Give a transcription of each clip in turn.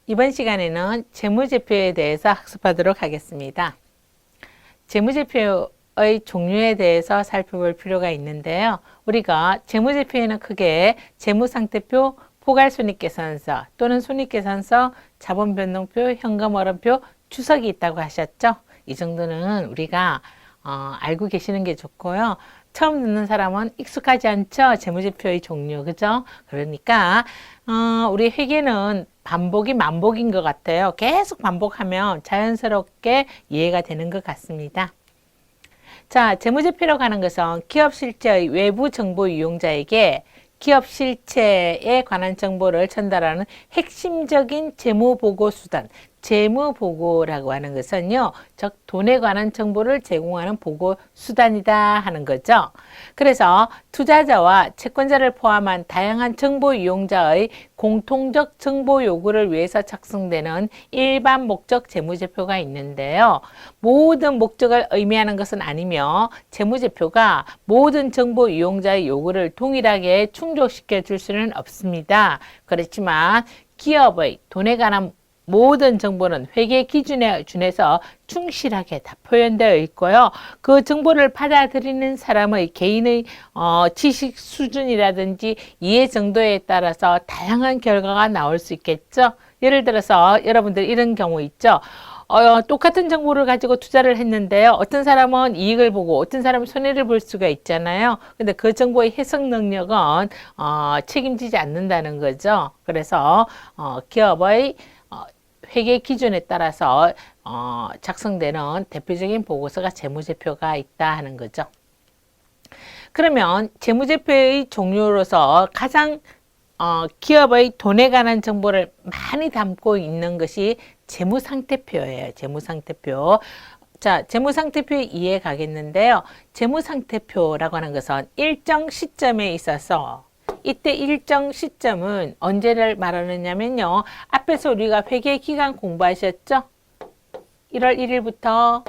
이번 시간에는 재무제표에 대해서 학습하도록 하겠습니다. 재무제표의 종류에 대해서 살펴볼 필요가 있는데요. 우리가 재무제표에는 크게 재무상태표, 포괄손익계산서 또는 손익계산서, 자본변동표, 현금흐름표, 추석이 있다고 하셨죠? 이 정도는 우리가 알고 계시는 게 좋고요. 처음 듣는 사람은 익숙하지 않죠? 재무제표의 종류, 그죠? 그러니까 우리 회계는 반복이 만복인 것 같아요. 계속 반복하면 자연스럽게 이해가 되는 것 같습니다. 자, 재무제표로 가는 것은 기업 실체의 외부 정보 이용자에게 기업 실체에 관한 정보를 전달하는 핵심적인 재무보고 수단, 재무보고라고 하는 것은요, 즉 돈에 관한 정보를 제공하는 보고 수단이다 하는 거죠. 그래서 투자자와 채권자를 포함한 다양한 정보 이용자의 공통적 정보 요구를 위해서 작성되는 일반 목적 재무제표가 있는데요. 모든 목적을 의미하는 것은 아니며 재무제표가 모든 정보 이용자의 요구를 동일하게 충족시켜 줄 수는 없습니다. 그렇지만 기업의 돈에 관한 모든 정보는 회계 기준에 준해서 충실하게 다 표현되어 있고요. 그 정보를 받아들이는 사람의 개인의 지식 수준이라든지 이해 정도에 따라서 다양한 결과가 나올 수 있겠죠. 예를 들어서 여러분들 이런 경우 있죠. 똑같은 정보를 가지고 투자를 했는데요. 어떤 사람은 이익을 보고 어떤 사람은 손해를 볼 수가 있잖아요. 근데 그 정보의 해석 능력은 책임지지 않는다는 거죠. 그래서 기업의 회계 기준에 따라서 작성되는 대표적인 보고서가 재무제표가 있다 하는 거죠. 그러면 재무제표의 종류로서 가장 기업의 돈에 관한 정보를 많이 담고 있는 것이 재무상태표예요. 재무상태표. 자, 재무상태표 이해 가겠는데요. 재무상태표라고 하는 것은 일정 시점에 있어서 이때 일정 시점은 언제를 말하느냐면요. 앞에서 우리가 회계기간 공부하셨죠? 1월 1일부터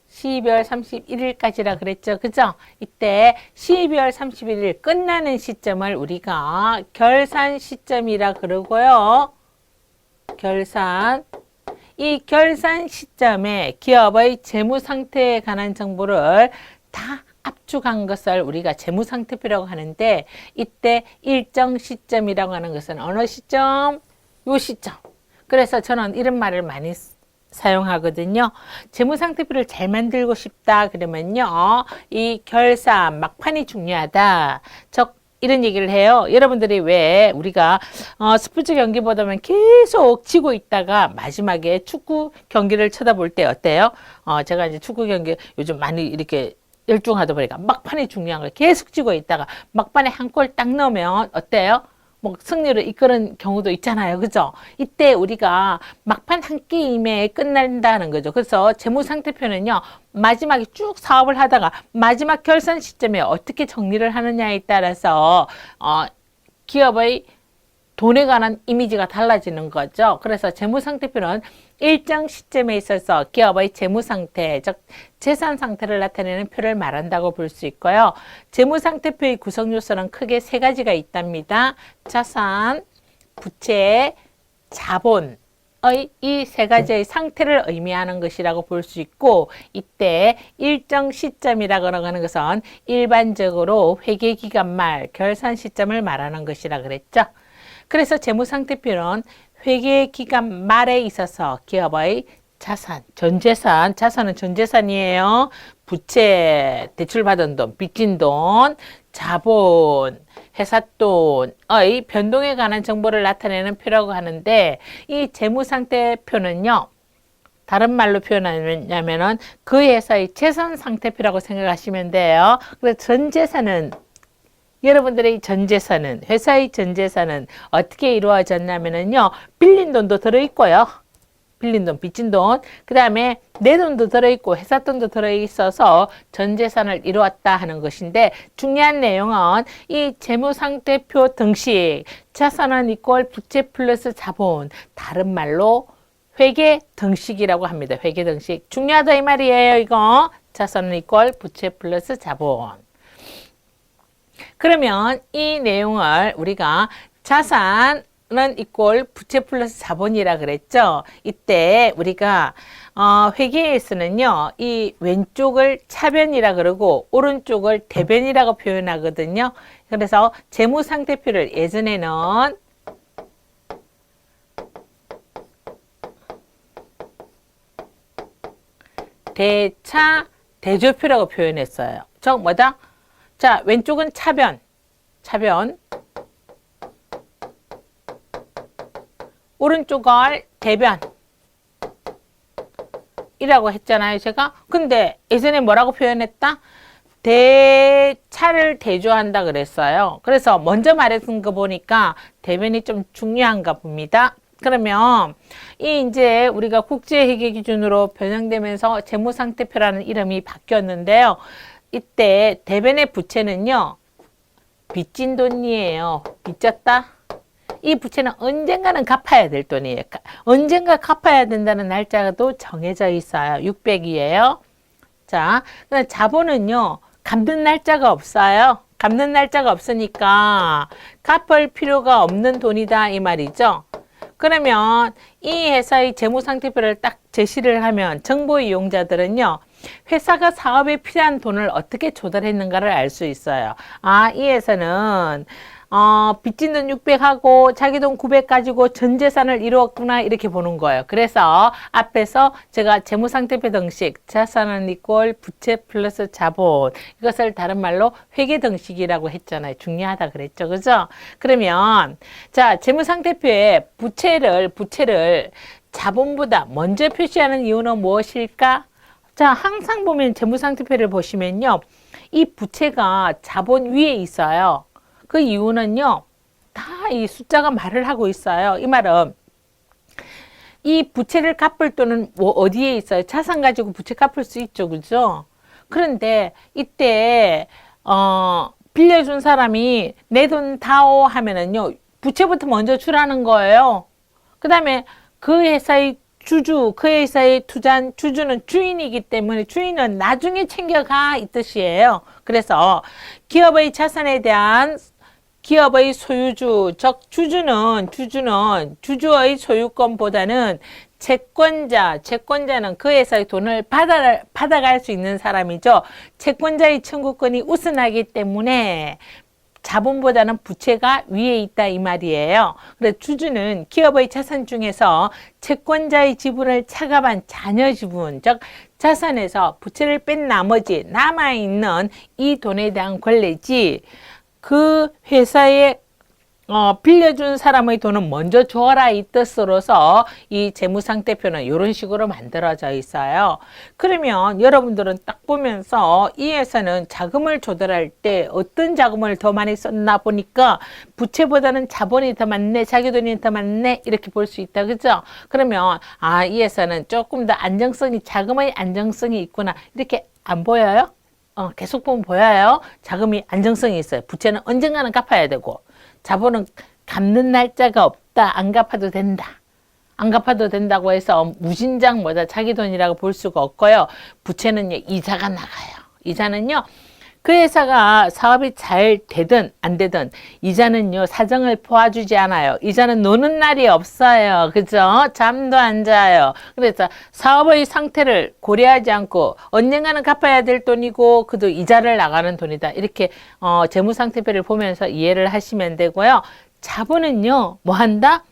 12월 31일까지라 그랬죠. 그죠? 이때 12월 31일 끝나는 시점을 우리가 결산 시점이라 그러고요. 결산. 이 결산 시점에 기업의 재무 상태에 관한 정보를 다 압축한 것을 우리가 재무상태표라고 하는데 이때 일정 시점이라고 하는 것은 어느 시점? 요 시점. 그래서 저는 이런 말을 많이 사용하거든요. 재무상태표를 잘 만들고 싶다 그러면요. 이 결산 막판이 중요하다. 즉 이런 얘기를 해요. 여러분들이 왜 우리가 스포츠 경기 보다 보면 계속 지고 있다가 마지막에 축구 경기를 쳐다볼 때 어때요? 제가 이제 축구 경기 요즘 많이 이렇게 열중하다 보니까 막판이 중요한 걸 계속 쥐고 있다가 막판에 한 골 딱 넣으면 어때요? 뭐 승리를 이끄는 경우도 있잖아요. 그죠? 이때 우리가 막판 한 게임에 끝난다는 거죠. 그래서 재무상태표는요. 마지막에 쭉 사업을 하다가 마지막 결산 시점에 어떻게 정리를 하느냐에 따라서 기업의 돈에 관한 이미지가 달라지는 거죠. 그래서 재무상태표는 일정 시점에 있어서 기업의 재무상태, 즉 재산 상태를 나타내는 표를 말한다고 볼 수 있고요. 재무상태표의 구성 요소는 크게 세 가지가 있답니다. 자산, 부채, 자본의 이 세 가지의 상태를 의미하는 것이라고 볼 수 있고 이때 일정 시점이라고 하는 것은 일반적으로 회계기간 말 결산 시점을 말하는 것이라 그랬죠. 그래서 재무상태표는 회계기간 말에 있어서 기업의 자산, 전재산, 자산은 전재산이에요. 부채, 대출받은 돈, 빚진 돈, 자본, 회사 돈의 변동에 관한 정보를 나타내는 표라고 하는데 이 재무상태표는요. 다른 말로 표현하면은 그 회사의 재산상태표라고 생각하시면 돼요. 그래서 전재산은 여러분들의 전재산은 회사의 전재산은 어떻게 이루어졌냐면요. 빌린 돈도 들어있고요. 빌린 돈, 빚진 돈. 그 다음에 내 돈도 들어있고 회사 돈도 들어있어서 전재산을 이루었다 하는 것인데 중요한 내용은 이 재무상태표 등식 자산은 이꼴 부채 플러스 자본 다른 말로 회계 등식이라고 합니다. 회계 등식. 중요하다 이 말이에요. 이거 자산은 이꼴 부채 플러스 자본. 그러면 이 내용을 우리가 자산 이꼴 부채 플러스 자본이라 그랬죠. 이때 우리가 회계에서는요, 이 왼쪽을 차변이라 그러고 오른쪽을 대변이라고 표현하거든요. 그래서 재무상태표를 예전에는 대차 대조표라고 표현했어요. 즉 뭐다? 자, 왼쪽은 차변, 오른쪽을 대변 이라고 했잖아요, 제가. 근데 예전에 뭐라고 표현했다? 대차를 대조한다 그랬어요. 그래서 먼저 말했던 거 보니까 대변이 좀 중요한가 봅니다. 그러면 이제 우리가 국제회계 기준으로 변형되면서 재무상태표라는 이름이 바뀌었는데요. 이때 대변의 부채는요, 빚진 돈이에요. 빚졌다. 이 부채는 언젠가는 갚아야 될 돈이에요. 언젠가 갚아야 된다는 날짜도 정해져 있어요. 600이에요. 자, 근데 자본은요, 갚는 날짜가 없어요. 갚는 날짜가 없으니까 갚을 필요가 없는 돈이다 이 말이죠. 그러면 이 회사의 재무상태표를 딱 제시를 하면 정보 이용자들은요, 회사가 사업에 필요한 돈을 어떻게 조달했는가를 알 수 있어요. 아, 이 회사는 빚진 돈 600하고 자기 돈 900 가지고 전 재산을 이루었구나 이렇게 보는 거예요. 그래서 앞에서 제가 재무상태표 등식 자산은 이꼴 부채 플러스 자본, 이것을 다른 말로 회계 등식이라고 했잖아요. 중요하다 그랬죠. 그죠? 그러면 자, 재무상태표에 부채를 자본보다 먼저 표시하는 이유는 무엇일까? 자, 항상 보면 재무상태표를 보시면요, 이 부채가 자본 위에 있어요. 그 이유는요, 다 이 숫자가 말을 하고 있어요. 이 말은 이 부채를 갚을 돈은 뭐 어디에 있어요? 자산 가지고 부채 갚을 수 있죠, 그죠? 그런데 이때 빌려준 사람이 내 돈 다오 하면은요, 부채부터 먼저 주라는 거예요. 그 다음에 그 회사의 그 회사에 투자한 주주는 주인이기 때문에 주인은 나중에 챙겨가 이 뜻이에요. 그래서 기업의 자산에 대한 기업의 소유주, 즉 주주는 주주의 소유권보다는 채권자는 그 회사의 돈을 받아갈 수 있는 사람이죠. 채권자의 청구권이 우선하기 때문에 자본보다는 부채가 위에 있다 이 말이에요. 그래서 주주는 기업의 자산 중에서 채권자의 지분을 차감한 잔여 지분, 즉 자산에서 부채를 뺀 나머지 남아있는 이 돈에 대한 권리지, 그 회사에 빌려준 사람의 돈은 먼저 줘라 이 뜻으로서 이 재무상태표는 이런 식으로 만들어져 있어요. 그러면 여러분들은 딱 보면서 이 회사는 자금을 조달할 때 어떤 자금을 더 많이 썼나 보니까 부채보다는 자본이 더 많네, 자기 돈이 더 많네 이렇게 볼 수 있다, 그죠? 그러면 아, 이 회사는 조금 더 자금의 안정성이 있구나 이렇게 안 보여요? 계속 보면 보여요. 자금이 안정성이 있어요. 부채는 언젠가는 갚아야 되고, 자본은 갚는 날짜가 없다. 안 갚아도 된다. 안 갚아도 된다고 해서 무진장 자기 돈이라고 볼 수가 없고요. 부채는요, 이자가 나가요. 이자는요, 그 회사가 사업이 잘 되든 안 되든 이자는요, 사정을 도와주지 않아요. 이자는 노는 날이 없어요. 그죠? 잠도 안 자요. 그래서 사업의 상태를 고려하지 않고 언젠가는 갚아야 될 돈이고 그도 이자를 나가는 돈이다. 이렇게 재무상태표를 보면서 이해를 하시면 되고요. 자본은요, 뭐 한다?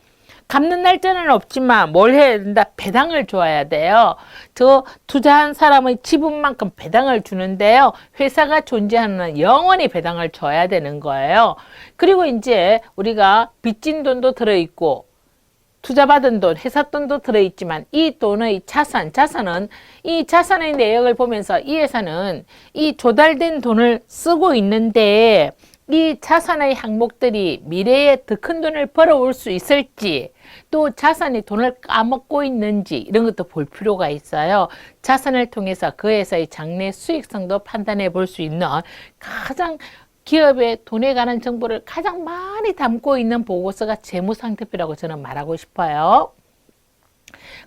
갚는 날짜는 없지만 뭘 해야 된다? 배당을 줘야 돼요. 저 투자한 사람의 지분만큼 배당을 주는데요. 회사가 존재하는 한 영원히 배당을 줘야 되는 거예요. 그리고 이제 우리가 빚진 돈도 들어있고 투자받은 돈, 회사 돈도 들어있지만 이 돈의 자산은 이 자산의 내역을 보면서 이 회사는 이 조달된 돈을 쓰고 있는데 이 자산의 항목들이 미래에 더 큰 돈을 벌어올 수 있을지, 또 자산이 돈을 까먹고 있는지 이런 것도 볼 필요가 있어요. 자산을 통해서 그 회사의 장래 수익성도 판단해 볼 수 있는 가장 기업의 돈에 관한 정보를 가장 많이 담고 있는 보고서가 재무상태표라고 저는 말하고 싶어요.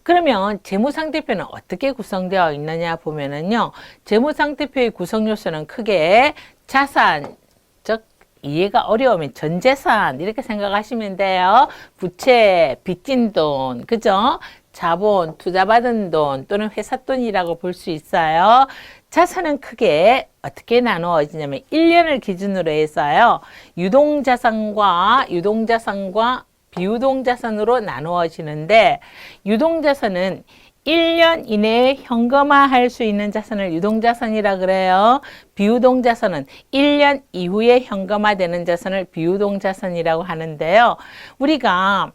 그러면 재무상태표는 어떻게 구성되어 있느냐 보면은요, 재무상태표의 구성 요소는 크게 자산, 즉 이해가 어려우면 전재산 이렇게 생각하시면 돼요. 부채, 빚진 돈, 그죠? 자본, 투자받은 돈 또는 회사 돈이라고 볼 수 있어요. 자산은 크게 어떻게 나누어지냐면 1년을 기준으로 해서요. 유동자산과 비유동자산으로 나누어지는데 유동자산은 1년 이내에 현금화할 수 있는 자산을 유동자산이라 그래요. 비유동자산은 1년 이후에 현금화되는 자산을 비유동자산이라고 하는데요. 우리가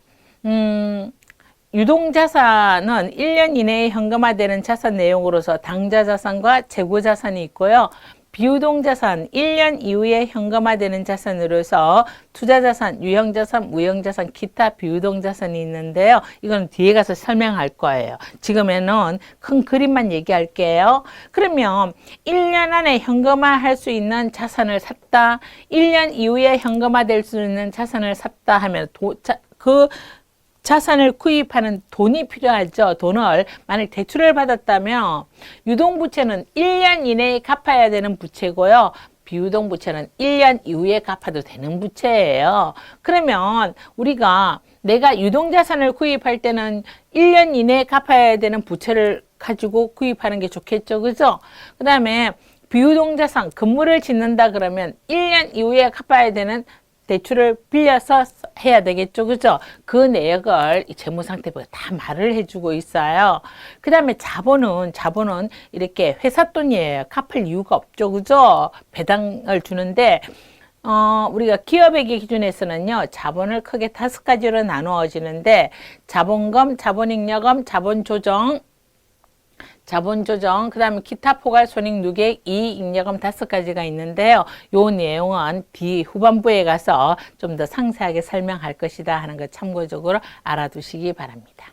유동자산은 1년 이내에 현금화되는 자산 내용으로서 당좌자산과 재고자산이 있고요. 비유동자산, 1년 이후에 현금화되는 자산으로서 투자자산, 유형자산, 무형자산, 기타 비유동자산이 있는데요. 이건 뒤에 가서 설명할 거예요. 지금에는 큰 그림만 얘기할게요. 그러면 1년 안에 현금화할 수 있는 자산을 샀다, 1년 이후에 현금화될 수 있는 자산을 샀다 하면 그 자산을 구입하는 돈이 필요하죠. 돈을 만약 대출을 받았다면 유동부채는 1년 이내에 갚아야 되는 부채고요. 비유동부채는 1년 이후에 갚아도 되는 부채예요. 그러면 우리가 내가 유동자산을 구입할 때는 1년 이내에 갚아야 되는 부채를 가지고 구입하는 게 좋겠죠. 그죠? 그 다음에 비유동자산, 건물을 짓는다 그러면 1년 이후에 갚아야 되는 대출을 빌려서 해야 되겠죠. 그죠? 그 내역을 재무상태표가 다 말을 해주고 있어요. 그 다음에 자본은 이렇게 회사 돈이에요. 갚을 이유가 없죠. 그죠? 배당을 주는데, 우리가 기업액의 기준에서는요, 자본을 크게 5가지로 나누어지는데, 자본금, 자본잉여금, 자본조정, 그 다음에 기타 포괄 손익 누계액, 이익잉여금 5가지가 있는데요. 요 내용은 후반부에 가서 좀 더 상세하게 설명할 것이다 하는 거 참고적으로 알아두시기 바랍니다.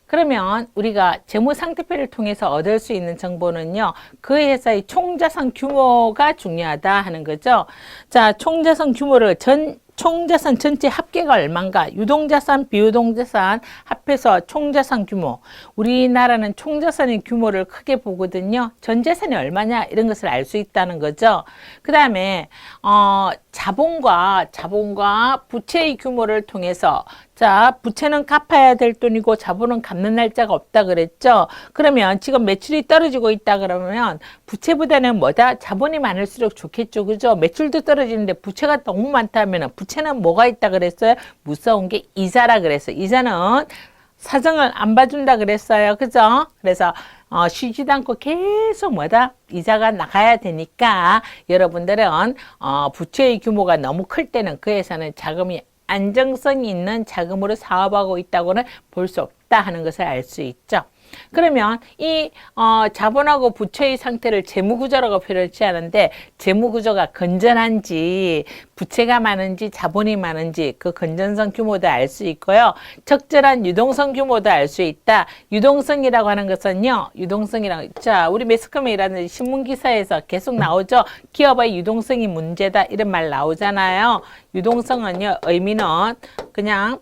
그러면 우리가 재무상태표를 통해서 얻을 수 있는 정보는요, 그 회사의 총자산 규모가 중요하다 하는 거죠. 자, 총자산 규모를 총자산 전체 합계가 얼마인가? 유동자산, 비유동자산 합해서 총자산 규모. 우리나라는 총자산의 규모를 크게 보거든요. 전재산이 얼마냐? 이런 것을 알 수 있다는 거죠. 그 다음에 자본과 부채의 규모를 통해서, 자, 부채는 갚아야 될 돈이고 자본은 갚는 날짜가 없다 그랬죠. 그러면 지금 매출이 떨어지고 있다 그러면 부채보다는 뭐다? 자본이 많을수록 좋겠죠. 그죠? 매출도 떨어지는데 부채가 너무 많다면 부채는 뭐가 있다 그랬어요? 무서운 게 이자라 그랬어요. 이자는 사정을 안 봐준다 그랬어요. 그죠? 그래서 쉬지도 않고 계속 뭐다? 이자가 나가야 되니까 여러분들은 부채의 규모가 너무 클 때는 그 회사는 자금이 안정성 있는 자금으로 사업하고 있다고는 볼 수 없다 하는 것을 알 수 있죠. 그러면 이 자본하고 부채의 상태를 재무구조라고 표현하지 않은데 재무구조가 건전한지 부채가 많은지 자본이 많은지 그 건전성 규모도 알 수 있고요. 적절한 유동성 규모도 알 수 있다. 유동성이라고 하는 것은요. 자, 우리 매스컴에 일하는 신문기사에서 계속 나오죠. 기업의 유동성이 문제다 이런 말 나오잖아요. 유동성은요. 의미는 그냥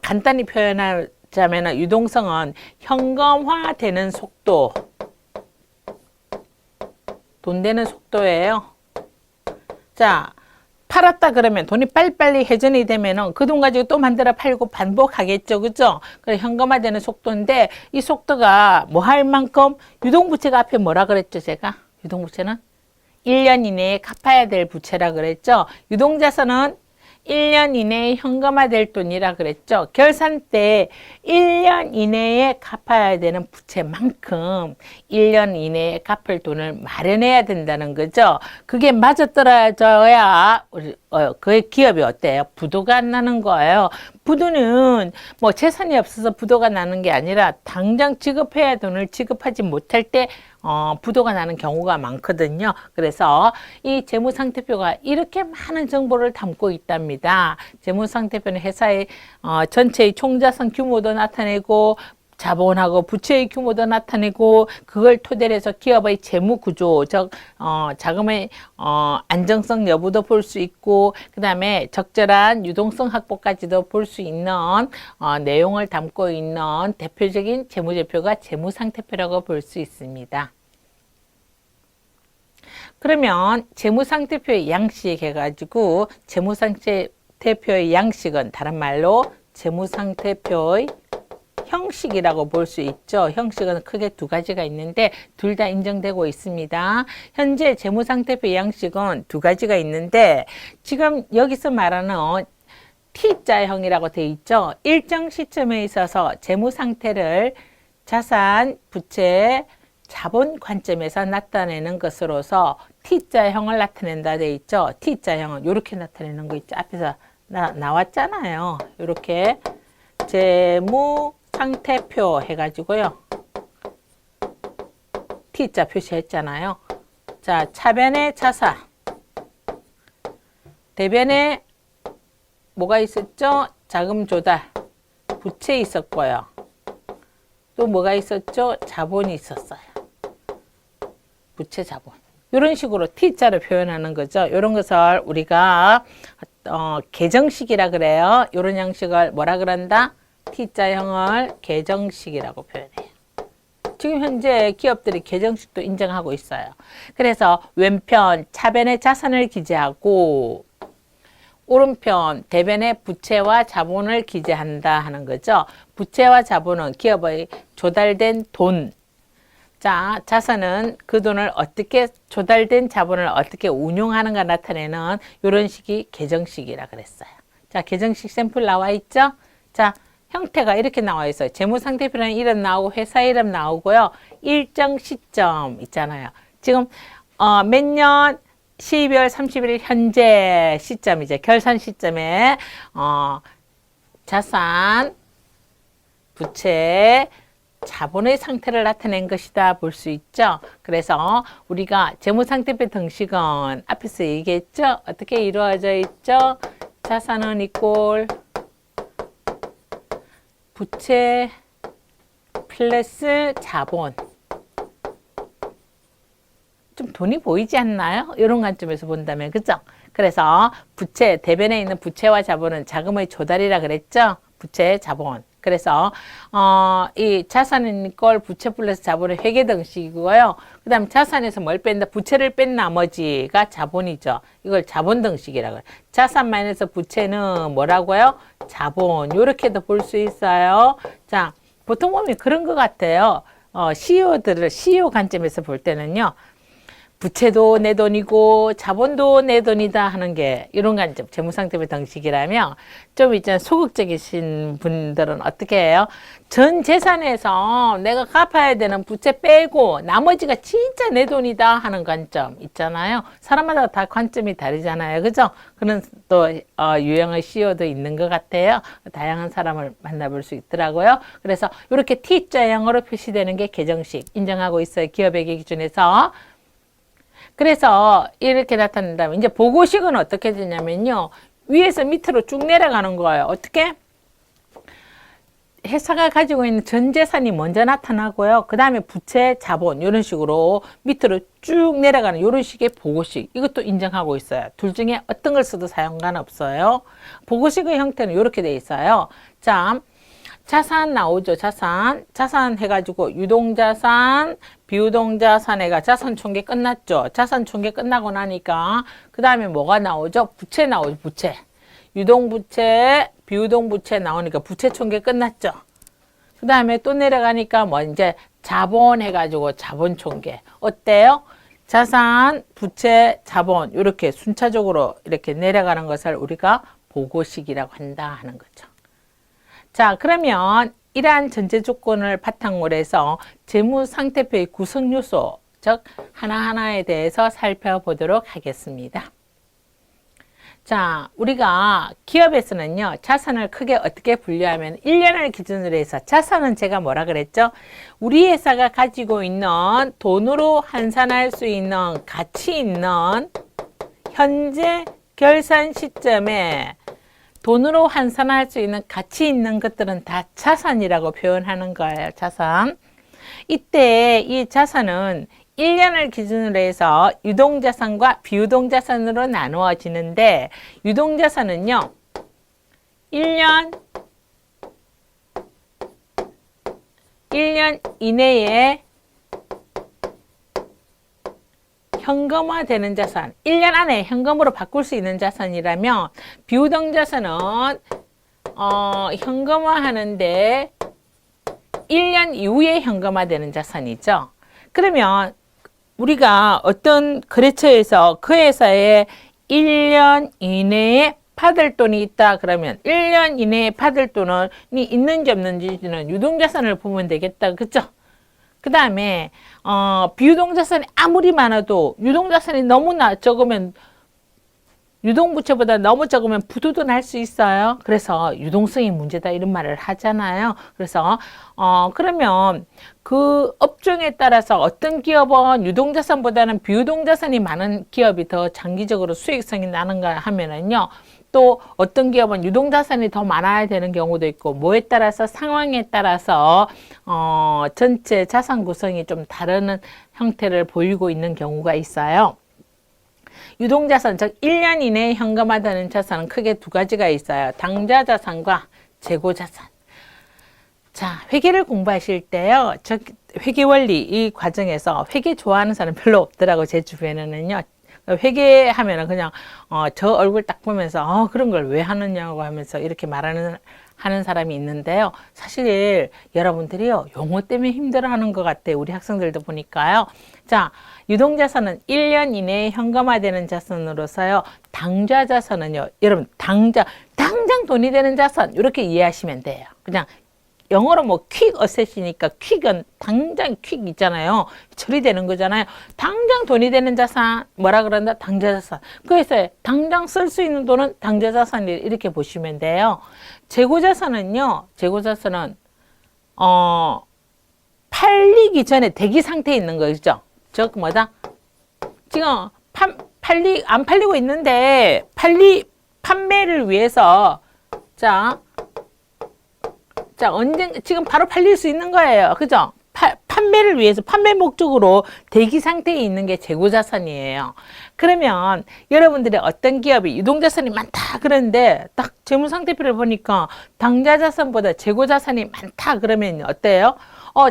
간단히 표현하자면 유동성은 현금화되는 속도, 돈 되는 속도예요. 자, 팔았다 그러면 돈이 빨리빨리 회전이 되면은 그 돈 가지고 또 만들어 팔고 반복하겠죠. 그죠? 그래 현금화되는 속도인데 이 속도가 뭐 할 만큼 유동부채가 앞에 뭐라 그랬죠, 제가? 유동부채는 1년 이내에 갚아야 될 부채라 그랬죠. 유동자산은 1년 이내에 현금화될 돈이라 그랬죠. 결산 때 1년 이내에 갚아야 되는 부채만큼 1년 이내에 갚을 돈을 마련해야 된다는 거죠. 그게 맞아떨어져야 그 기업이 어때요? 부도가 안 나는 거예요. 부도는 뭐 재산이 없어서 부도가 나는 게 아니라 당장 지급해야 돈을 지급하지 못할 때 부도가 나는 경우가 많거든요. 그래서 이 재무상태표가 이렇게 많은 정보를 담고 있답니다. 재무상태표는 회사의 전체의 총자산 규모도 나타내고 자본하고 부채의 규모도 나타내고 그걸 토대로 해서 기업의 재무구조, 즉 자금의 안정성 여부도 볼 수 있고 그 다음에 적절한 유동성 확보까지도 볼 수 있는 내용을 담고 있는 대표적인 재무제표가 재무상태표라고 볼 수 있습니다. 그러면 재무상태표의 양식 해가지고 재무상태표의 양식은 다른 말로 재무상태표의 형식이라고 볼 수 있죠. 형식은 크게 두 가지가 있는데 둘 다 인정되고 있습니다. 현재 재무상태표 양식은 두 가지가 있는데 지금 여기서 말하는 T자형이라고 되어 있죠. 일정 시점에 있어서 재무상태를 자산, 부채, 자본 관점에서 나타내는 것으로서 T자형을 나타낸다 되어 있죠. T자형은 이렇게 나타내는 거 있죠. 앞에서 나왔잖아요. 이렇게 재무상태표 해가지고요. T자 표시했잖아요. 자, 차변의 자산, 대변에 뭐가 있었죠? 자금 조달, 부채 있었고요. 또 뭐가 있었죠? 자본이 있었어요. 부채, 자본. 이런 식으로 T자를 표현하는 거죠. 이런 것을 우리가 계정식이라 그래요. 이런 양식을 뭐라 그런다? T자형을 계정식이라고 표현해요. 지금 현재 기업들이 계정식도 인정하고 있어요. 그래서 왼편 차변의 자산을 기재하고 오른편 대변의 부채와 자본을 기재한다 하는 거죠. 부채와 자본은 기업의 조달된 돈. 자, 자산은 그 돈을 어떻게 조달된 자본을 어떻게 운용하는가 나타내는 이런 식이 계정식이라 그랬어요. 자, 계정식 샘플 나와 있죠? 자, 형태가 이렇게 나와 있어요. 재무상태표라는 이름 나오고 회사 이름 나오고요. 일정 시점 있잖아요. 지금 몇 년? 12월 31일 현재 시점이죠. 결산 시점에 자산, 부채, 자본의 상태를 나타낸 것이다 볼 수 있죠. 그래서 우리가 재무상태표 등식은 앞에서 얘기했죠. 어떻게 이루어져 있죠? 자산은 이꼴 부채 플러스 자본. 좀 돈이 보이지 않나요? 이런 관점에서 본다면, 그죠? 그래서 부채, 대변에 있는 부채와 자본은 자금의 조달이라 그랬죠? 부채, 자본. 그래서 이 자산인 걸 부채 플러스 자본의 회계 등식이고요. 그 다음 자산에서 뭘 뺀다? 부채를 뺀 나머지가 자본이죠. 이걸 자본 등식이라고 해요. 자산 마이너스 부채는 뭐라고요? 자본. 이렇게도 볼 수 있어요. 자, 보통 보면 그런 것 같아요. CEO 관점에서 볼 때는요. 부채도 내 돈이고 자본도 내 돈이다 하는 게 이런 관점, 재무상태표 등식이라면 좀 있잖아요. 소극적이신 분들은 어떻게 해요? 전 재산에서 내가 갚아야 되는 부채 빼고 나머지가 진짜 내 돈이다 하는 관점 있잖아요. 사람마다 다 관점이 다르잖아요. 그죠? 그런 또 유형의 CEO도 있는 것 같아요. 다양한 사람을 만나볼 수 있더라고요. 그래서 이렇게 T자형으로 표시되는 게 계정식 인정하고 있어요. 기업회계 기준에서. 그래서 이렇게 나타낸다면 이제 보고식은 어떻게 되냐면요. 위에서 밑으로 쭉 내려가는 거예요. 어떻게? 회사가 가지고 있는 전 재산이 먼저 나타나고요. 그 다음에 부채, 자본 이런 식으로 밑으로 쭉 내려가는 이런 식의 보고식. 이것도 인정하고 있어요. 둘 중에 어떤 걸 써도 상관없어요. 보고식의 형태는 이렇게 돼 있어요. 자, 자산 나오죠. 자산 해가지고 유동자산, 비유동자산 해가 자산 총계 끝났죠. 자산 총계 끝나고 나니까 그 다음에 뭐가 나오죠? 부채 나오죠. 부채. 유동부채, 비유동부채 나오니까 부채 총계 끝났죠. 그 다음에 또 내려가니까 뭐 이제 자본 해가지고 자본 총계. 어때요? 자산, 부채, 자본 이렇게 순차적으로 이렇게 내려가는 것을 우리가 보고식이라고 한다 하는 거죠. 자, 그러면 이러한 전제 조건을 바탕으로 해서 재무상태표의 구성 요소, 즉 하나하나에 대해서 살펴보도록 하겠습니다. 자, 우리가 기업에서는요. 자산을 크게 어떻게 분류하면 1년을 기준으로 해서 자산은 제가 뭐라 그랬죠? 우리 회사가 가지고 있는 돈으로 환산할 수 있는 가치 있는 현재 결산 시점에 돈으로 환산할 수 있는 가치 있는 것들은 다 자산이라고 표현하는 거예요. 자산. 이때 이 자산은 1년을 기준으로 해서 유동자산과 비유동자산으로 나누어지는데 유동자산은요. 1년 이내에 현금화되는 자산, 1년 안에 현금으로 바꿀 수 있는 자산이라면 비유동자산은 현금화하는데 1년 이후에 현금화되는 자산이죠. 그러면 우리가 어떤 거래처에서 그 회사에 1년 이내에 받을 돈이 있다 그러면 1년 이내에 받을 돈이 있는지 없는지는 유동자산을 보면 되겠다. 그죠? 그 다음에 비유동자산이 아무리 많아도 유동자산이 너무나 적으면 유동부채보다 너무 적으면 부도도 날 수 있어요. 그래서 유동성이 문제다 이런 말을 하잖아요. 그래서 그러면 그 업종에 따라서 어떤 기업은 유동자산보다는 비유동자산이 많은 기업이 더 장기적으로 수익성이 나는가 하면은요. 또 어떤 기업은 유동자산이 더 많아야 되는 경우도 있고 뭐에 따라서 상황에 따라서 전체 자산 구성이 좀 다른 형태를 보이고 있는 경우가 있어요. 유동자산, 즉 1년 이내에 현금화되는 자산은 크게 두 가지가 있어요. 당좌자산과 재고자산. 자, 회계를 공부하실 때요. 회계 원리 이 과정에서 회계 좋아하는 사람 별로 없더라고 제 주변에는요. 회계하면은 그냥 저 얼굴 딱 보면서 그런 걸 왜 하느냐고 하면서 이렇게 하는 사람이 있는데요. 사실 여러분들이요 용어 때문에 힘들어하는 것 같아요. 우리 학생들도 보니까요. 자, 유동자산은 1년 이내에 현금화되는 자산으로서요. 당좌자산은요. 여러분 당장 돈이 되는 자산 이렇게 이해하시면 돼요. 그냥 영어로 뭐 퀵 어셋이니까 퀵은 당장 퀵 있잖아요. 처리되는 거잖아요. 당장 돈이 되는 자산 뭐라 그런다? 당좌자산. 그래서 당장 쓸 수 있는 돈은 당좌자산 이렇게 보시면 돼요. 재고자산은요. 재고자산은 팔리기 전에 대기 상태에 있는 거죠. 즉 뭐다? 지금 안 팔리고 있는데 판매를 위해서 자 지금 바로 팔릴 수 있는 거예요. 그죠? 판매를 위해서 판매 목적으로 대기 상태에 있는 게 재고자산이에요. 그러면 여러분들의 어떤 기업이 유동자산이 많다 그러는데 딱 재무상태표를 보니까 당좌자산보다 재고자산이 많다 그러면 어때요?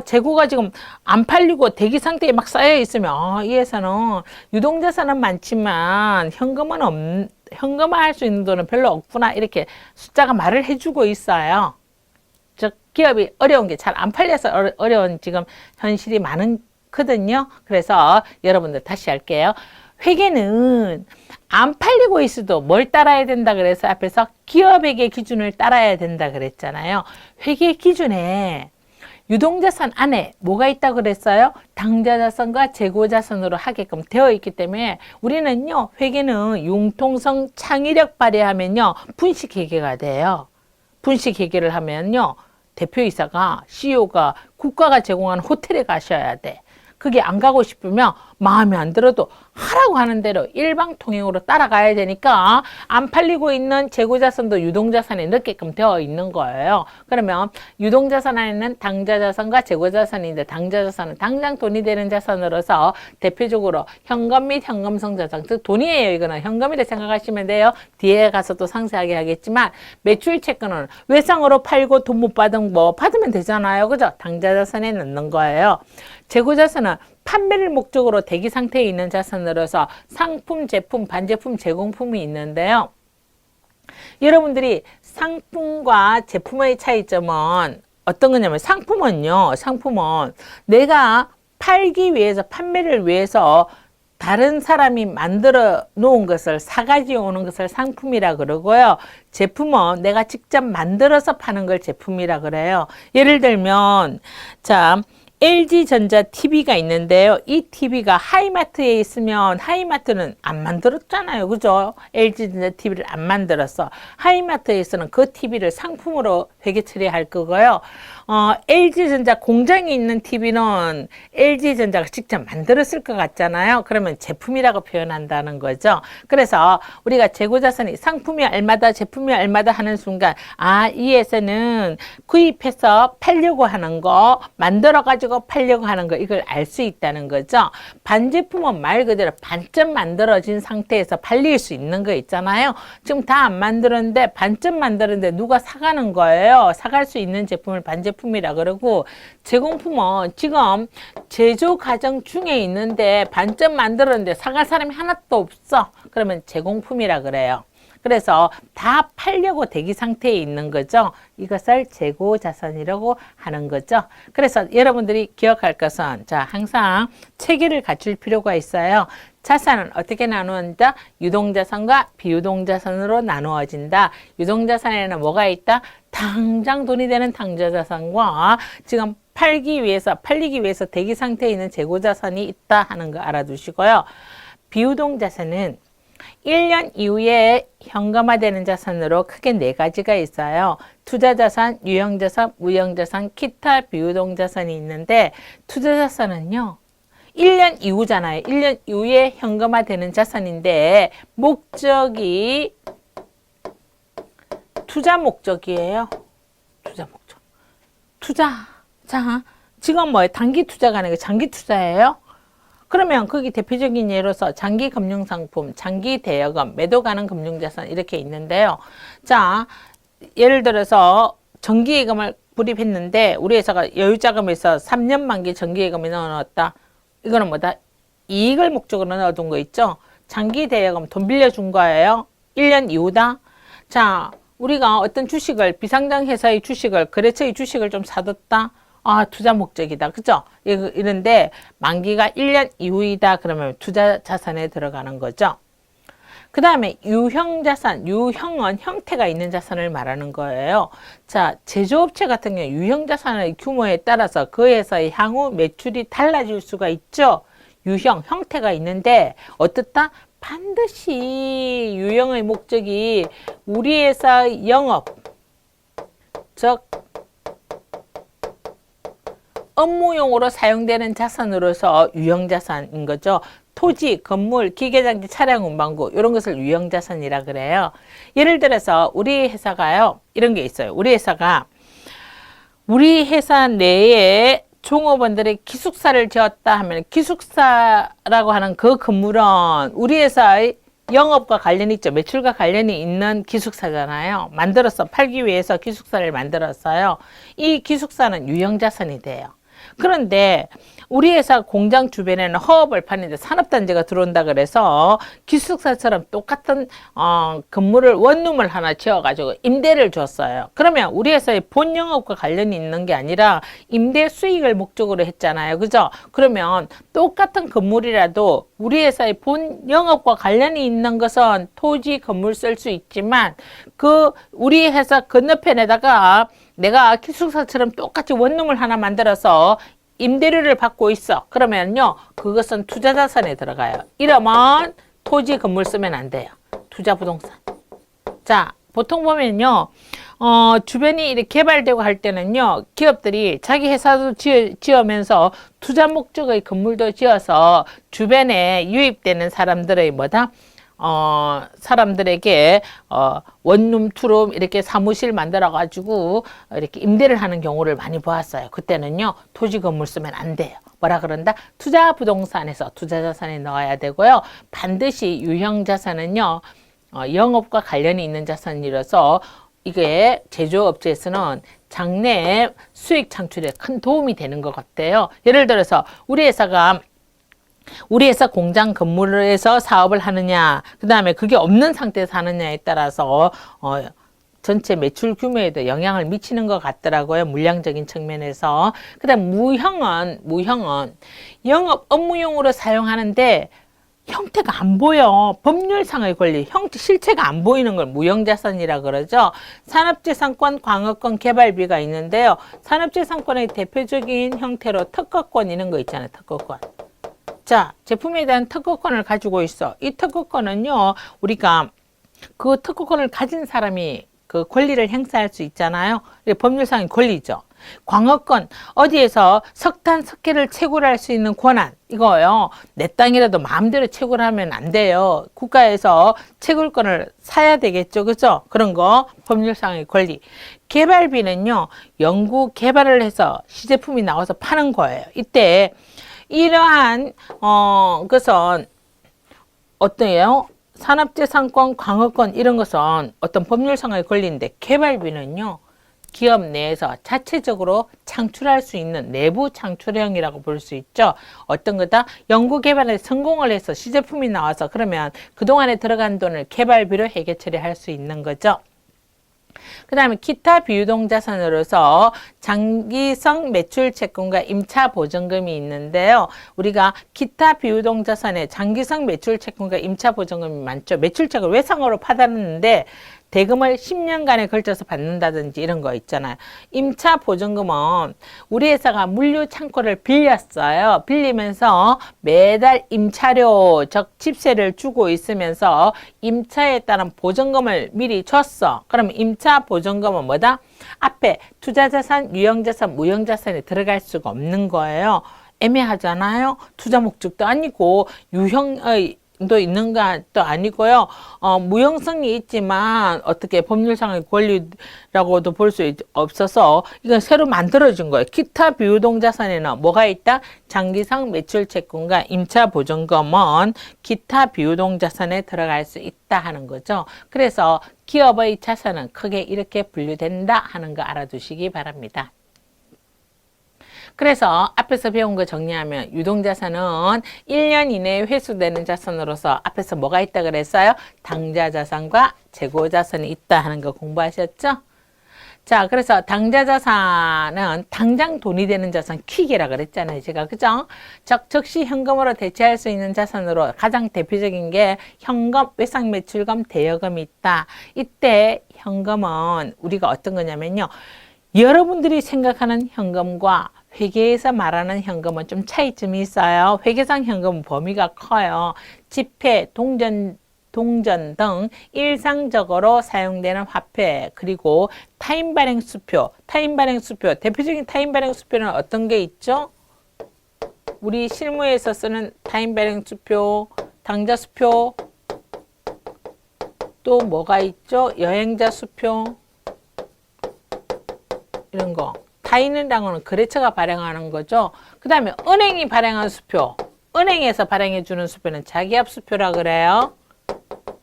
재고가 지금 안 팔리고 대기 상태에 막 쌓여 있으면 이 회사는 유동자산은 많지만 현금화할 수 있는 돈은 별로 없구나 이렇게 숫자가 말을 해주고 있어요. 즉 기업이 어려운 게 잘 안 팔려서 어려운 지금 현실이 많거든요. 그래서 여러분들 다시 할게요. 회계는 안 팔리고 있어도 뭘 따라야 된다 그래서 앞에서 기업에게 기준을 따라야 된다 그랬잖아요. 회계 기준에 유동자산 안에 뭐가 있다고 그랬어요? 당좌자산과 재고자산으로 하게끔 되어 있기 때문에 우리는요 회계는 융통성 창의력 발휘하면요 분식회계가 돼요. 분식회계를 하면요 대표이사가 CEO가 국가가 제공하는 호텔에 가셔야 돼. 그게 안 가고 싶으면 마음에 안 들어도 하라고 하는 대로 일방통행으로 따라가야 되니까 안 팔리고 있는 재고자산도 유동자산에 넣게끔 되어 있는 거예요. 그러면 유동자산 안에는 당좌자산과 재고자산인데 당좌자산은 당장 돈이 되는 자산으로서 대표적으로 현금 및 현금성 자산, 즉 돈이에요. 이거는 현금이라 생각하시면 돼요. 뒤에 가서 또 상세하게 하겠지만 매출 채권은 외상으로 팔고 돈 못 받은 뭐 받으면 되잖아요. 그죠? 당좌자산에 넣는 거예요. 재고자산은 판매를 목적으로 대기 상태에 있는 자산으로서 상품, 제품, 반제품, 제공품이 있는데요. 여러분들이 상품과 제품의 차이점은 어떤 거냐면 상품은 내가 팔기 위해서 판매를 위해서 다른 사람이 만들어 놓은 것을 사가지고 오는 것을 상품이라 그러고요. 제품은 내가 직접 만들어서 파는 걸 제품이라 그래요. 예를 들면 자 LG전자 TV가 있는데요. 이 TV가 하이마트에 있으면 하이마트는 안 만들었잖아요. 그죠? LG전자 TV를 안 만들었어. 하이마트에서는 그 TV를 상품으로 회계 처리할 거고요. LG전자 공장이 있는 TV는 LG전자가 직접 만들었을 것 같잖아요. 그러면 제품이라고 표현한다는 거죠. 그래서 우리가 재고자산이 상품이 얼마다 제품이 얼마다 하는 순간 이 회사는 구입해서 팔려고 하는 거 만들어가지고 가지고 팔려고 하는 거 이걸 알 수 있다는 거죠. 반제품은 말 그대로 반쯤 만들어진 상태에서 팔릴 수 있는 거 있잖아요. 지금 다 안 만들었는데 반쯤 만들었는데 누가 사가는 거예요. 사갈 수 있는 제품을 반제품이라 그러고, 제공품은 지금 제조 과정 중에 있는데 반쯤 만들었는데 사갈 사람이 하나도 없어. 그러면 제공품이라 그래요. 그래서 다 팔려고 대기 상태에 있는 거죠. 이것을 재고 자산이라고 하는 거죠. 그래서 여러분들이 기억할 것은, 자, 항상 체계를 갖출 필요가 있어요. 자산은 어떻게 나누어진다? 유동자산과 비유동자산으로 나누어진다. 유동자산에는 뭐가 있다? 당장 돈이 되는 당좌자산과 지금 팔리기 위해서 대기 상태에 있는 재고자산이 있다 하는 거 알아두시고요. 비유동자산은 1년 이후에 현금화되는 자산으로 크게 4가지가 있어요. 투자자산, 유형자산, 무형자산, 기타 비유동자산이 있는데, 투자자산은요 1년 이후잖아요. 1년 이후에 현금화되는 자산인데 목적이 투자 목적이에요. 투자 목적. 자, 지금 뭐예요? 단기 투자가 아니고 장기 투자예요. 그러면 거기 대표적인 예로서 장기 금융상품, 장기 대여금, 매도 가능 금융자산 이렇게 있는데요. 자, 예를 들어서 정기예금을 불입했는데 우리 회사가 여유자금에서 3년 만기 정기예금에 넣어놨다. 이거는 뭐다? 이익을 목적으로 넣어둔 거 있죠? 장기 대여금 돈 빌려준 거예요. 1년 이후다. 자, 우리가 어떤 주식을, 비상장 회사의 주식을, 거래처의 주식을 좀 사뒀다. 아, 투자 목적이다. 그죠? 이런데 만기가 1년 이후이다. 그러면 투자 자산에 들어가는 거죠. 그 다음에 유형자산, 유형은 형태가 있는 자산을 말하는 거예요. 자, 제조업체 같은 경우 유형자산의 규모에 따라서 그 회사의 향후 매출이 달라질 수가 있죠. 유형, 형태가 있는데 어떻다? 반드시 유형의 목적이 우리 회사의 영업, 즉 업무용으로 사용되는 자산으로서 유형자산인 거죠. 토지, 건물, 기계장치, 차량, 운반구 이런 것을 유형자산이라 그래요. 예를 들어서 우리 회사가요. 이런 게 있어요. 우리 회사 내에 종업원들의 기숙사를 지었다 하면 기숙사라고 하는 그 건물은 우리 회사의 영업과 관련이 있죠. 매출과 관련이 있는 기숙사잖아요. 팔기 위해서 기숙사를 만들었어요. 이 기숙사는 유형자산이 돼요. 그런데 우리 회사 공장 주변에는 허업을 파는데 산업단지가 들어온다 그래서 기숙사처럼 똑같은 건물을 원룸을 하나 지어가지고 임대를 줬어요. 그러면 우리 회사의 본 영업과 관련이 있는 게 아니라 임대 수익을 목적으로 했잖아요. 그죠? 그러면 똑같은 건물이라도 우리 회사의 본 영업과 관련이 있는 것은 토지, 건물 쓸 수 있지만 그 우리 회사 건너편에다가 내가 기숙사처럼 똑같이 원룸을 하나 만들어서 임대료를 받고 있어. 그러면요, 그것은 투자자산에 들어가요. 이러면 토지, 건물 쓰면 안 돼요. 투자부동산. 자, 보통 보면요, 주변이 이렇게 개발되고 할 때는요, 기업들이 자기 회사도 지으면서 투자 목적의 건물도 지어서 주변에 유입되는 사람들의 사람들에게 원룸, 투룸 이렇게 사무실 만들어 가지고 이렇게 임대를 하는 경우를 많이 보았어요. 그때는요, 토지 건물 쓰면 안 돼요. 뭐라 그런다? 투자 부동산에서 투자 자산에 넣어야 되고요. 반드시 유형 자산은요, 영업과 관련이 있는 자산이라서 이게 제조업체에서는 장래 수익 창출에 큰 도움이 되는 것 같아요. 예를 들어서 우리 회사 공장 건물에서 사업을 하느냐, 그 다음에 그게 없는 상태에서 하느냐에 따라서 전체 매출 규모에도 영향을 미치는 것 같더라고요. 물량적인 측면에서. 그 다음 무형은 영업 업무용으로 사용하는데 형태가 안 보여. 법률상의 권리, 실체가 안 보이는 걸 무형자산이라 그러죠. 산업재산권, 광업권, 개발비가 있는데요. 산업재산권의 대표적인 형태로 특허권 이런 거 있잖아요. 특허권. 자, 제품에 대한 특허권을 가지고 있어. 이 특허권은요, 우리가 그 특허권을 가진 사람이 그 권리를 행사할 수 있잖아요. 법률상의 권리죠. 광업권, 어디에서 석탄, 석회를 채굴할 수 있는 권한, 이거요. 내 땅이라도 마음대로 채굴 하면 안 돼요. 국가에서 채굴권을 사야 되겠죠. 그죠? 그런 거, 법률상의 권리. 개발비는요, 연구 개발을 해서 시제품이 나와서 파는 거예요. 이때 이러한 것은 어때요? 산업재산권, 광업권 이런 것은 어떤 법률상에 걸리는데 개발비는요, 기업 내에서 자체적으로 창출할 수 있는 내부 창출형이라고 볼 수 있죠. 어떤 거다? 연구 개발에 성공을 해서 시제품이 나와서 그러면 그동안에 들어간 돈을 개발비로 회계 처리할 수 있는 거죠. 그 다음에 기타 비유동 자산으로서 장기성 매출 채권과 임차 보증금이 있는데요. 우리가 기타 비유동 자산에 장기성 매출 채권과 임차 보증금이 많죠. 매출책을 외상으로 파다는데 대금을 10년간에 걸쳐서 받는다든지 이런 거 있잖아요. 임차 보증금은 우리 회사가 물류 창고를 빌렸어요. 빌리면서 매달 임차료, 즉 집세를 주고 있으면서 임차에 따른 보증금을 미리 줬어. 그럼 임차 보증금은 뭐다? 앞에 투자자산, 유형자산, 무형자산에 들어갈 수가 없는 거예요. 애매하잖아요. 투자 목적도 아니고 유형의 도 있는 것도 아니고요. 무형성이 있지만 어떻게 법률상의 권리라고도 볼 수 없어서 이건 새로 만들어진 거예요. 기타 비유동 자산에는 뭐가 있다? 장기상 매출 채권과 임차 보증금은 기타 비유동 자산에 들어갈 수 있다 하는 거죠. 그래서 기업의 자산은 크게 이렇게 분류된다 하는 거 알아두시기 바랍니다. 그래서 앞에서 배운 거 정리하면 유동자산은 1년 이내에 회수되는 자산으로서 앞에서 뭐가 있다 그랬어요? 당좌자산과 재고자산이 있다 하는 거 공부하셨죠? 자, 그래서 당좌자산은 당장 돈이 되는 자산 퀵이라 그랬잖아요. 제가 그죠? 즉시 현금으로 대체할 수 있는 자산으로 가장 대표적인 게 현금, 외상매출금, 대여금이 있다. 이때 현금은 우리가 어떤 거냐면요. 여러분들이 생각하는 현금과 회계에서 말하는 현금은 좀 차이점이 있어요. 회계상 현금은 범위가 커요. 지폐, 동전 등 일상적으로 사용되는 화폐, 그리고 타인 발행 수표, 대표적인 타인 발행 수표는 어떤 게 있죠? 우리 실무에서 쓰는 타인 발행 수표, 당좌 수표, 또 뭐가 있죠? 여행자 수표, 이런 거. 타인이라고는 거래처가 발행하는 거죠. 그 다음에 은행이 발행한 수표, 은행에서 발행해 주는 수표는 자기압 수표라 그래요.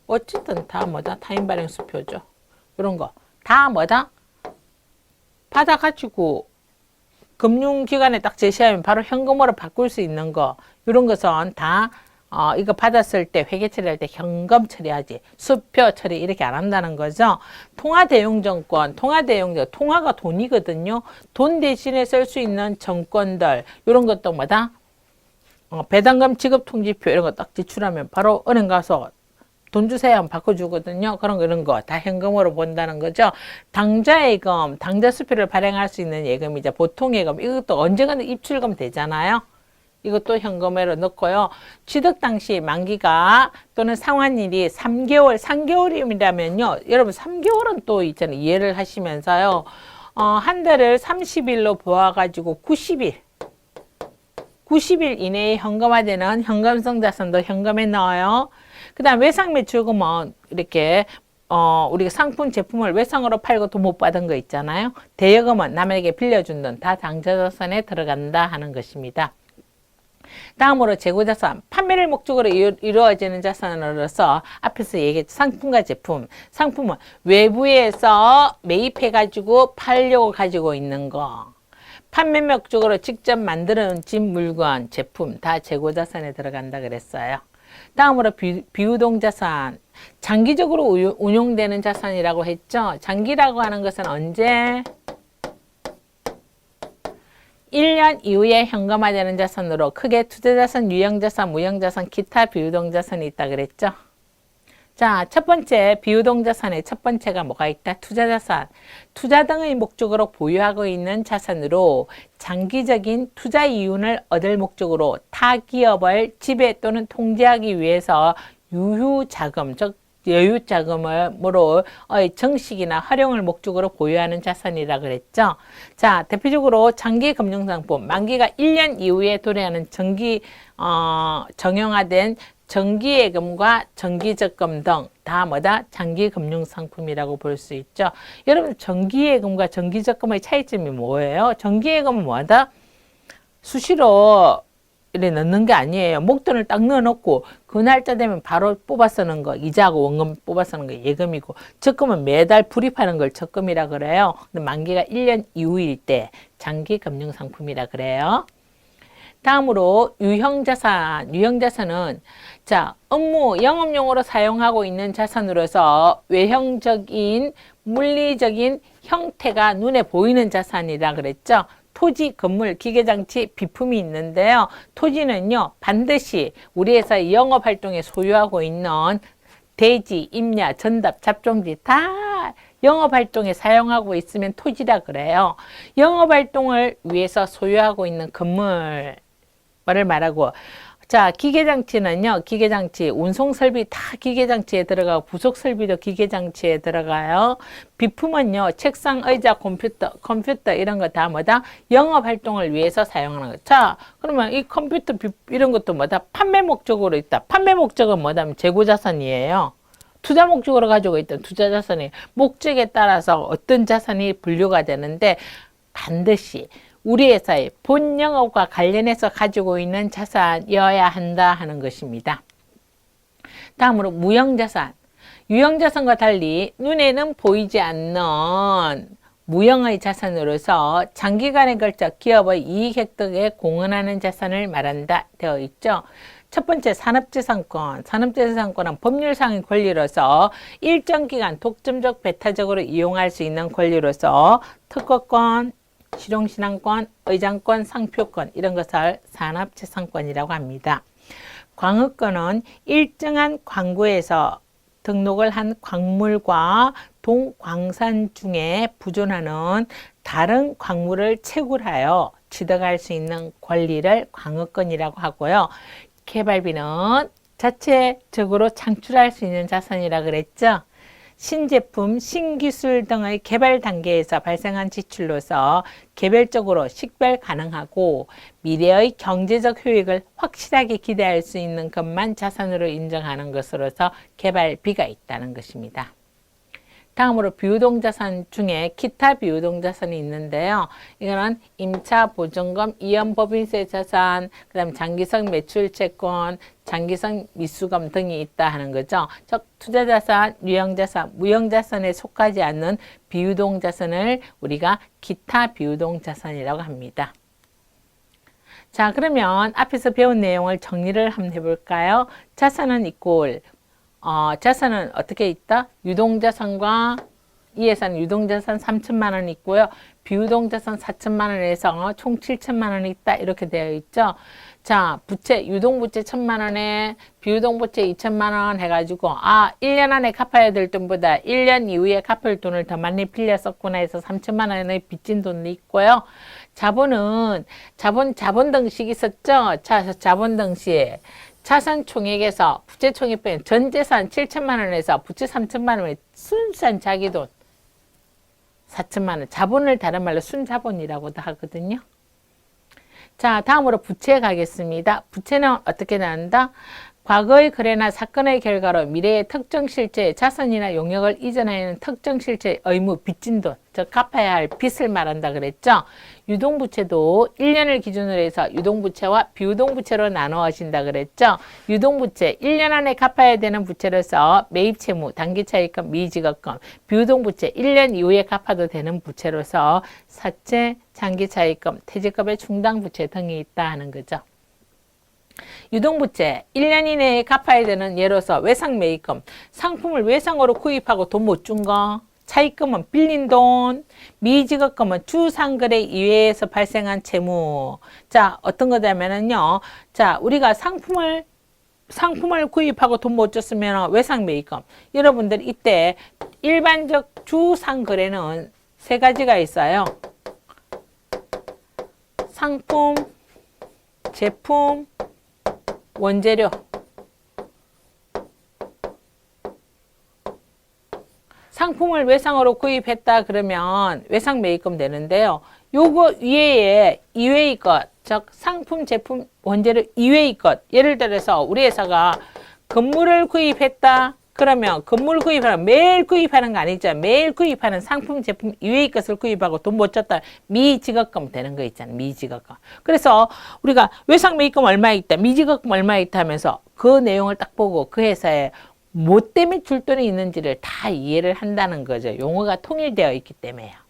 어쨌든 다 뭐다? 타인 발행 수표죠. 이런 거 다 뭐다? 받아가지고 금융기관에 딱 제시하면 바로 현금으로 바꿀 수 있는 거, 이런 것은 다 이거 받았을 때 회계 처리할 때 현금 처리하지 수표 처리 이렇게 안 한다는 거죠. 통화대용정권, 통화가 돈이거든요. 돈 대신에 쓸 수 있는 정권들, 이런 것도 뭐다? 배당금 지급 통지표 이런 거 딱 제출하면 바로 은행 가서 돈 주세요 하면 바꿔주거든요. 이런 거 다 현금으로 본다는 거죠. 당좌예금, 당좌수표를 발행할 수 있는 예금이자 보통예금, 이것도 언젠가는 입출금 되잖아요. 이것도 현금으로 넣고요. 취득 당시 만기가 또는 상환일이 3개월이면요. 여러분 3개월은 또 있잖아요. 이해를 하시면서요. 한 달을 30일로 보아가지고 90일 이내에 현금화되는 현금성 자산도 현금에 넣어요. 그 다음 외상매출금은 이렇게 우리가 상품 제품을 외상으로 팔고 돈 못 받은 거 있잖아요. 대여금은 남에게 빌려준 돈 다 당좌자산에 들어간다 하는 것입니다. 다음으로 재고자산, 판매를 목적으로 이루어지는 자산으로서 앞에서 얘기했죠. 상품과 제품. 상품은 외부에서 매입해가지고 팔려고 가지고 있는 거. 판매 목적으로 직접 만들어진 물건, 제품 다 재고자산에 들어간다 그랬어요. 다음으로 비유동자산. 장기적으로 운용되는 자산이라고 했죠. 장기라고 하는 것은 언제? 1년 이후에 현금화되는 자산으로 크게 투자자산, 유형자산, 무형자산, 기타 비유동자산이 있다 그랬죠. 자, 첫 번째 비유동자산의 첫 번째가 뭐가 있다? 투자자산. 투자 등의 목적으로 보유하고 있는 자산으로 장기적인 투자 이윤을 얻을 목적으로 타 기업을 지배 또는 통제하기 위해서 유휴자금, 즉 여유자금으로 정식이나 활용을 목적으로 보유하는 자산이라 그랬죠. 자, 대표적으로 장기 금융상품, 만기가 1년 이후에 도래하는 정기 정형화된 정기예금과 정기적금 등 다 뭐다? 장기금융상품이라고 볼 수 있죠. 여러분 정기예금과 정기적금의 차이점이 뭐예요? 정기예금은 뭐다? 수시로 이래 넣는 게 아니에요. 목돈을 딱 넣어놓고 그 날짜 되면 바로 뽑아 쓰는 거, 이자하고 원금 뽑아 쓰는 거 예금이고, 적금은 매달 불입하는 걸 적금이라 그래요. 근데 만기가 1년 이후일 때 장기금융상품이라 그래요. 다음으로 유형자산. 유형자산은 자, 업무, 영업용으로 사용하고 있는 자산으로서 외형적인, 물리적인 형태가 눈에 보이는 자산이라 그랬죠. 토지, 건물, 기계장치, 비품이 있는데요. 토지는요, 반드시 우리 회사 영업활동에 소유하고 있는 대지, 임야, 전답, 잡종지 다 영업활동에 사용하고 있으면 토지라 그래요. 영업활동을 위해서 소유하고 있는 건물, 를 말하고, 자, 기계장치는요, 기계장치, 운송설비 다 기계장치에 들어가고, 부속설비도 기계장치에 들어가요. 비품은요, 책상, 의자, 컴퓨터 이런 거 다 뭐다? 영업활동을 위해서 사용하는 거. 자, 그러면 이 컴퓨터, 이런 것도 뭐다? 판매 목적으로 있다. 판매 목적은 뭐다? 재고자산이에요. 투자 목적으로 가지고 있던 투자자산이 목적에 따라서 어떤 자산이 분류가 되는데, 반드시 우리 회사의 본 영업과 관련해서 가지고 있는 자산이어야 한다 하는 것입니다. 다음으로 무형자산. 유형자산과 달리 눈에는 보이지 않는 무형의 자산으로서 장기간에 걸쳐 기업의 이익 획득에 공헌하는 자산을 말한다 되어 있죠. 첫 번째 산업재산권. 산업재산권은 법률상의 권리로서 일정 기간 독점적 배타적으로 이용할 수 있는 권리로서 특허권, 실용신앙권, 의장권, 상표권 이런 것을 산업재산권이라고 합니다. 광업권은 일정한 광구에서 등록을 한 광물과 동광산 중에 부존하는 다른 광물을 채굴하여 취득할 수 있는 권리를 광업권이라고 하고요. 개발비는 자체적으로 창출할 수 있는 자산이라 그랬죠. 신제품, 신기술 등의 개발 단계에서 발생한 지출로서 개별적으로 식별 가능하고 미래의 경제적 효익을 확실하게 기대할 수 있는 것만 자산으로 인정하는 것으로서 개발비가 있다는 것입니다. 다음으로 비유동자산 중에 기타 비유동자산이 있는데요. 이거는 임차 보증금, 이연법인세 자산, 그 다음 장기성 매출채권, 장기성 미수금 등이 있다 하는 거죠. 즉 투자자산, 유형자산, 무형자산에 속하지 않는 비유동자산을 우리가 기타 비유동자산이라고 합니다. 자, 그러면 앞에서 배운 내용을 정리를 한번 해볼까요? 자산은 이꼴 자산은 어떻게 있다? 유동자산과 이 회사는 유동자산 3천만 원 있고요. 비유동자산 4천만 원에서 총 7천만 원이 있다. 이렇게 되어 있죠. 자, 부채, 유동부채 1천만 원에 비유동부채 2천만 원 해가지고 1년 안에 갚아야 될 돈보다 1년 이후에 갚을 돈을 더 많이 빌렸었구나 해서 3천만 원의 빚진 돈이 있고요. 자본은 자본 등식 있었죠. 자본 등식. 자산 총액에서 부채 총액 빼면 전 재산 7천만 원에서 부채 3천만 원에 순수한 자기 돈 4천만 원. 자본을 다른 말로 순자본이라고도 하거든요. 자, 다음으로 부채 가겠습니다. 부채는 어떻게 나온다? 과거의 거래나 사건의 결과로 미래의 특정 실체의 자산이나 용역을 이전하는 특정 실체의 의무, 빚진 돈, 즉 갚아야 할 빚을 말한다 그랬죠. 유동부채도 1년을 기준으로 해서 유동부채와 비유동부채로 나누어진다 그랬죠. 유동부채, 1년 안에 갚아야 되는 부채로서 매입채무, 단기차익금, 미지급금, 비유동부채, 1년 이후에 갚아도 되는 부채로서 사채, 장기차익금, 퇴직금의 충당부채 등이 있다 하는 거죠. 유동부채, 1년 이내에 갚아야 되는 예로서 외상매입금, 상품을 외상으로 구입하고 돈 못 준 거, 차입금은 빌린 돈, 미지급금은 주상거래 이외에서 발생한 채무. 자, 어떤 거냐면요. 자, 우리가 상품을 구입하고 돈 못 줬으면 외상매입금. 여러분들 이때 일반적 주상거래는 세 가지가 있어요. 상품, 제품, 원재료. 상품을 외상으로 구입했다 그러면 외상 매입금 되는데요. 요거 이외의 것, 즉 상품, 제품, 원재료 이외의 것. 예를 들어서 우리 회사가 건물을 구입했다. 그러면 건물 구입하는 매일 구입하는 거 아니죠. 매일 구입하는 상품 제품 이외의 것을 구입하고 돈 못 줬다. 미지급금 되는 거 있잖아요. 미지급금. 그래서 우리가 외상 매입금 얼마 있다. 미지급금 얼마 있다 하면서 그 내용을 딱 보고 그 회사에 뭐 때문에 줄 돈이 있는지를 다 이해를 한다는 거죠. 용어가 통일되어 있기 때문에요.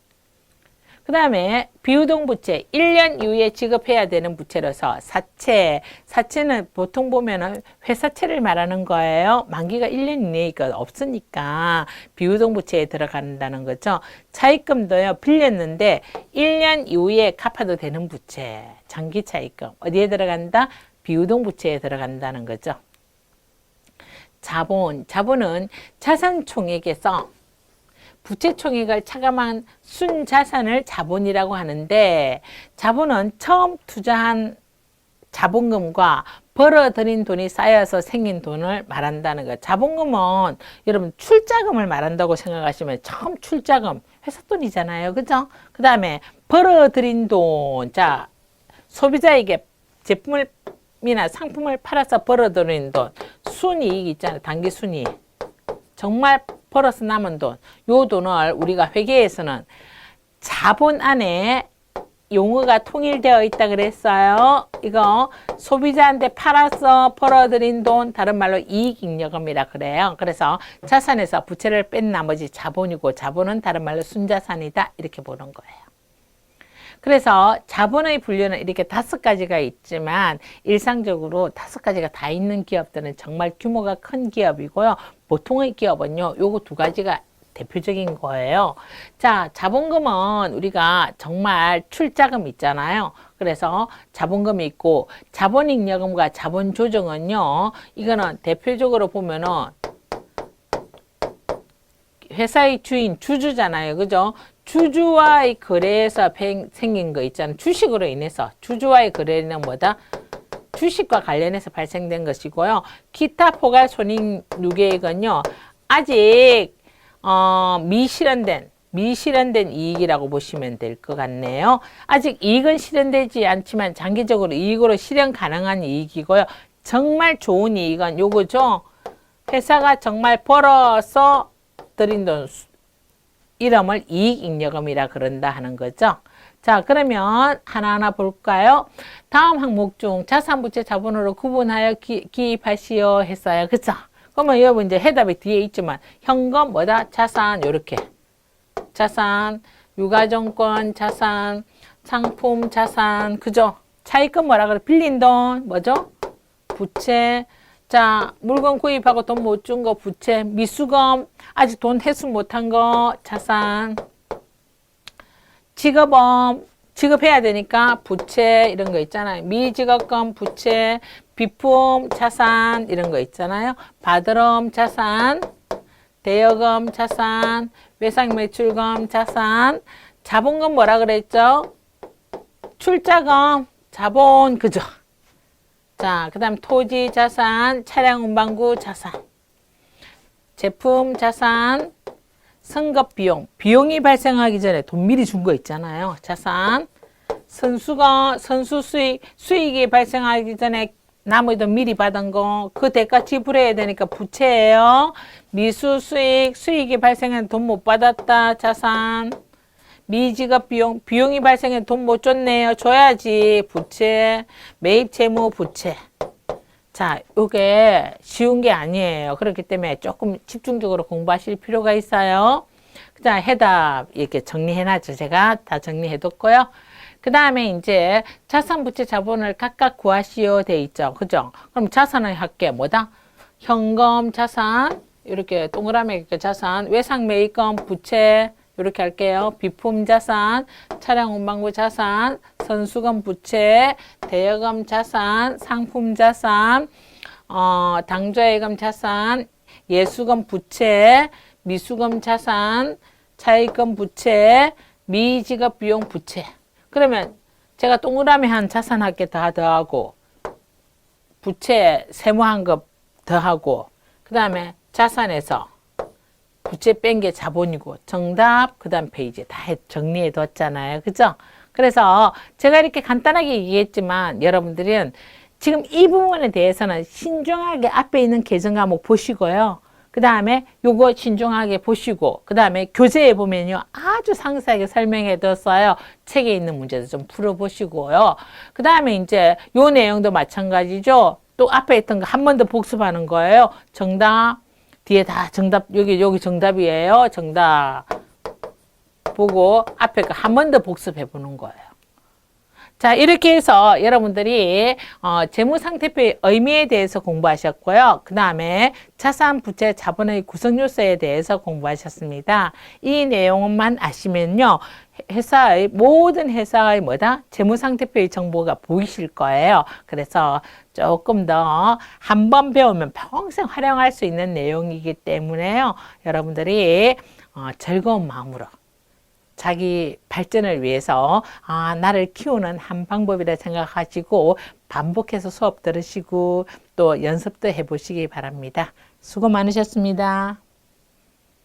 그 다음에 비유동 부채, 1년 이후에 지급해야 되는 부채로서 사채. 사채는 보통 보면은 회사채를 말하는 거예요. 만기가 1년 이내니까 없으니까 비유동 부채에 들어간다는 거죠. 차입금도요, 빌렸는데 1년 이후에 갚아도 되는 부채. 장기 차입금. 어디에 들어간다? 비유동 부채에 들어간다는 거죠. 자본. 자본은 자산 총액에서 부채 총액을 차감한 순자산을 자본이라고 하는데, 자본은 처음 투자한 자본금과 벌어들인 돈이 쌓여서 생긴 돈을 말한다는 거예요. 자본금은 여러분 출자금을 말한다고 생각하시면 처음 출자금, 회사 돈이잖아요. 그죠? 그 다음에 벌어들인 돈. 자, 소비자에게 제품이나 상품을 팔아서 벌어들인 돈. 순이익 있잖아요. 단기 순이익. 정말 벌어서 남은 돈, 요 돈을 우리가 회계에서는 자본 안에 용어가 통일되어 있다 그랬어요. 이거 소비자한테 팔아서 벌어들인 돈, 다른 말로 이익잉여금이라 그래요. 그래서 자산에서 부채를 뺀 나머지 자본이고, 자본은 다른 말로 순자산이다 이렇게 보는 거예요. 그래서 자본의 분류는 이렇게 5가지가 있지만 일상적으로 5가지가 다 있는 기업들은 정말 규모가 큰 기업이고요. 보통의 기업은요, 요거 2가지가 대표적인 거예요. 자, 자본금은 우리가 정말 출자금 있잖아요. 그래서 자본금이 있고, 자본잉여금과 자본조정은요, 이거는 대표적으로 보면은 회사의 주인, 주주잖아요. 그죠? 주주와의 거래에서 생긴 거 있잖아요. 주식으로 인해서. 주주와의 거래는 뭐다? 주식과 관련해서 발생된 것이고요. 기타 포괄 손익 누계액은요, 아직 미실현된 이익이라고 보시면 될 것 같네요. 아직 이익은 실현되지 않지만 장기적으로 이익으로 실현 가능한 이익이고요. 정말 좋은 이익은 요거죠. 회사가 정말 벌어서 들인 돈, 이름을 이익잉여금이라 그런다 하는 거죠. 자, 그러면 하나하나 볼까요? 다음 항목 중 자산부채 자본으로 구분하여 기입하시오 했어요. 그쵸? 그러면 여러분 이제 해답이 뒤에 있지만 현금 뭐다? 자산 요렇게. 자산, 유가증권 자산, 상품 자산, 그죠? 차입금 뭐라 그래? 빌린 돈 뭐죠? 부채. 자, 물건 구입하고 돈 못 준 거 부채, 미수금, 아직 돈 회수 못한 거 자산, 지급금, 지급해야 되니까 부채 이런 거 있잖아요. 미지급금 부채, 비품 자산 이런 거 있잖아요. 받으럼 자산, 대여금 자산, 외상매출금 자산, 자본금 뭐라 그랬죠? 출자금, 자본, 그죠? 자, 그 다음 토지 자산, 차량 운반구 자산, 제품 자산, 선급 비용, 비용이 발생하기 전에 돈 미리 준 거 있잖아요. 자산, 선수 수익이 발생하기 전에 나머지 돈 미리 받은 거, 그 대가 지불해야 되니까 부채예요. 미수 수익이 발생한 돈 못 받았다, 자산. 미지급 비용이 발생해 돈 못 줬네요. 줘야지. 부채, 매입 채무 부채. 자, 요게 쉬운 게 아니에요. 그렇기 때문에 조금 집중적으로 공부하실 필요가 있어요. 그 다음 해답 이렇게 정리해놨죠. 제가 다 정리해뒀고요. 그 다음에 이제 자산, 부채, 자본을 각각 구하시오 돼 있죠. 그죠? 그럼 자산을 할게 뭐다? 현금, 자산, 이렇게 동그라미 자산, 외상 매입금, 부채, 이렇게 할게요. 비품 자산, 차량 운반구 자산, 선수금 부채, 대여금 자산, 상품 자산, 당좌예금 자산, 예수금 부채, 미수금 자산, 차입금 부채, 미지급 비용 부채. 그러면 제가 동그라미 한 자산 할게 다 더하고, 부채 세무환급 더하고, 그 다음에 자산에서 부채 뺀 게 자본이고, 정답 그 다음 페이지에 다 정리해 뒀잖아요. 그죠? 그래서 제가 이렇게 간단하게 얘기했지만 여러분들은 지금 이 부분에 대해서는 신중하게 앞에 있는 계정 과목 보시고요. 그 다음에 요거 신중하게 보시고, 그 다음에 교재에 보면요, 아주 상세하게 설명해 뒀어요. 책에 있는 문제도 좀 풀어보시고요. 그 다음에 이제 요 내용도 마찬가지죠. 또 앞에 있던 거 한 번 더 복습하는 거예요. 정답, 뒤에 다 정답, 여기 정답이에요. 정답 보고 앞에 거 한 번 더 복습해 보는 거예요. 자, 이렇게 해서 여러분들이 재무상태표의 의미에 대해서 공부하셨고요. 그 다음에 자산, 부채, 자본의 구성 요소에 대해서 공부하셨습니다. 이 내용만 아시면요, 회사의 모든 회사의 재무상태표의 정보가 보이실 거예요. 그래서 조금 더 한 번 배우면 평생 활용할 수 있는 내용이기 때문에요. 여러분들이 즐거운 마음으로 자기 발전을 위해서 나를 키우는 한 방법이라 생각하시고 반복해서 수업 들으시고 또 연습도 해보시기 바랍니다. 수고 많으셨습니다.